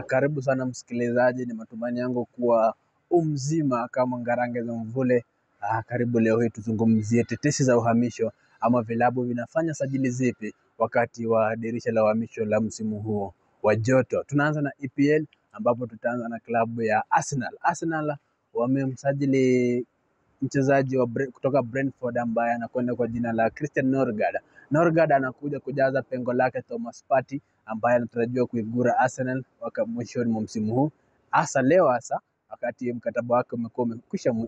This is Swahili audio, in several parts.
Karibu sana msikilizaji, ni matumaini yangu kuwa mzima kama ngarange za mvule. Karibu leo hii tuzungumzie tetesi za uhamisho ama vilabu vinafanya sajili zipi wakati wa dirisha la uhamisho la msimu huo wa joto. Tunaanza na EPL ambapo tutaanza na klabu ya Arsenal. Arsenal wamemsajili mchezaji kutoka Brentford ambaye anakwenda kwa jina la Christian Norgard. Norgard anakuja kujaza pengo lake Thomas Partey ambaye anatarajiwa kuigura Arsenal mwishoni mwa msimu huu. Leo wakati mkataba wake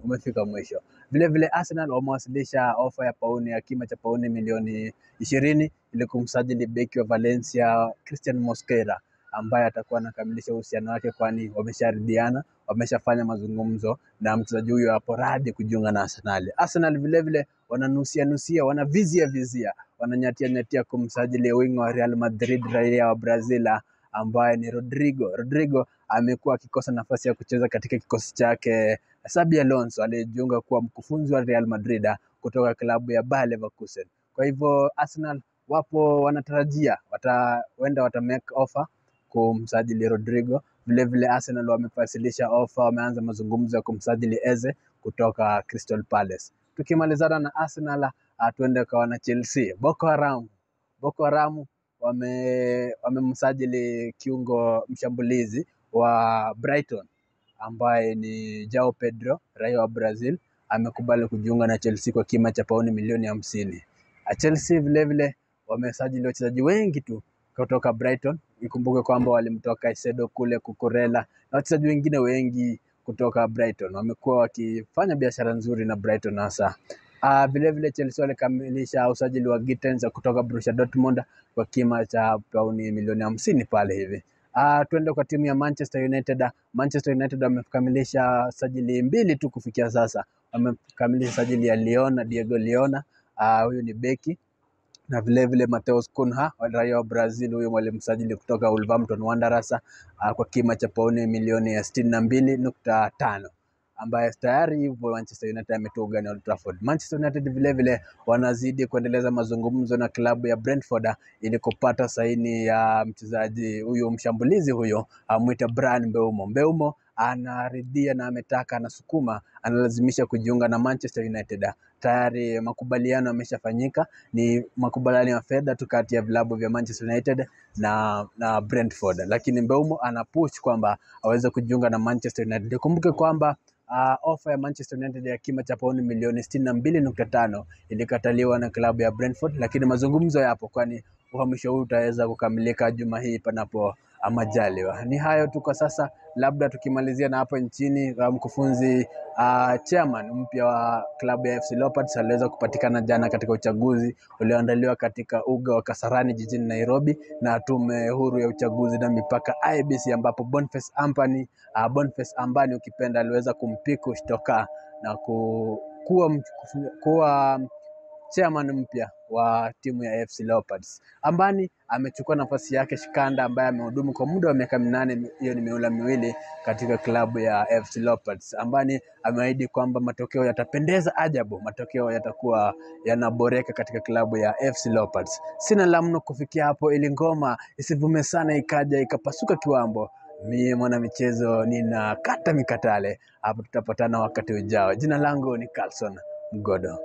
umefika mwisho. Vile vile Arsenal wamewasilisha ofa ya kima cha pauni milioni 20 ili kumsajili beki wa Valencia Christian Mosquera ambaye atakuwa anakamilisha uhusiano wake, kwani wamesharidhiana, wameshafanya mazungumzo na mchezaji huyo hapo radhi kujiunga na Arsenal. Arsenal vile vile wananusia, wanavizia, wananyatia kumsajili wingo wa Real Madrid raia wa Brazil ambaye ni Rodrigo. Rodrigo amekuwa akikosa nafasi ya kucheza katika kikosi chake Xabi Alonso aliyejiunga kuwa mkufunzi wa Real Madrid kutoka klabu ya Bayer Leverkusen. Kwa hivyo Arsenal wanatarajia wata make offer kumsajili Rodrigo. Vile vile Arsenal wamewasilisha offer, wameanza mazungumzo ya kumsajili Eze kutoka Crystal Palace. Tukimalizana na Arsenal, tuende kwa Chelsea. Boko Haram wamemsajili kiungo mshambulizi wa Brighton ambaye ni Joao Pedro raia wa Brazil. Amekubali kujiunga na Chelsea kwa kima cha pauni milioni 50. Chelsea vile vile wamesajili wachezaji wengi tu kutoka Brighton. Ikumbuke kwamba walimtoka Caicedo kule, Cucurella na wachezaji wengine wengi kutoka Brighton. Wamekuwa wakifanya biashara nzuri na Brighton hasa. Vile vile Chelsea walikamilisha usajili wa Gittens kutoka Borussia Dortmund kwa kima cha pauni milioni 50 pale hivi. Tuende kwa timu ya Manchester United. Manchester United wamekamilisha sajili 2 tu kufikia sasa. Wamekamilisha sajili ya Diego Leona, huyu ni beki, na vile vile Matheus Cunha raia wa Brazil, huyu walimsajili kutoka Wolverhampton Wanderers kwa kima cha pauni milioni 62.5 ambaye tayari yupo Manchester United ametoka ugani Old Trafford. Manchester United vile vile wanazidi kuendeleza mazungumzo na klabu ya Brentford ili kupata saini ya mchezaji huyo, mshambulizi huyo amuita Bryan Mbeumo. Mbeumo anaridhia na anasukuma, analazimisha kujiunga na Manchester United. Tayari makubaliano yameshafanyika, ni makubaliano ya fedha tu kati ya vilabu vya Manchester United na Brentford, lakini Mbeumo anapush kwamba aweze kujiunga na Manchester United. Kumbuke kwamba ofa ya Manchester United ya kima cha pauni milioni 62.5 ilikataliwa na klabu ya Brentford, lakini mazungumzo yapo, kwani uhamisho huu utaweza kukamilika juma hii panapo majaliwa. Ni hayo tu kwa sasa, labda tukimalizia na hapo nchini, mkufunzi chairman mpya wa klabu ya FC Leopards aliweza kupatikana jana katika uchaguzi ulioandaliwa katika uga wa Kasarani jijini Nairobi na tume huru ya uchaguzi na mipaka IEBC, ambapo Boniface Ambani ukipenda aliweza kumpiku shtoka na kuwa chairman mpya wa timu ya FC Leopards. Ambani amechukua nafasi yake Shikanda ambaye amehudumu kwa muda wa miaka 8, hiyo ni mihula miwili katika klabu ya FC Leopards. Ambani ameahidi kwamba matokeo yatapendeza ajabu, matokeo yatakuwa yanaboreka katika klabu ya FC Leopards. Sina la mno kufikia hapo, ili ngoma isivume sana ikaja ikapasuka kiwambo. Mimi mwana michezo nina kata mikatale. Hapo tutapatana wakati ujao. Jina langu ni Carlson Mgodo.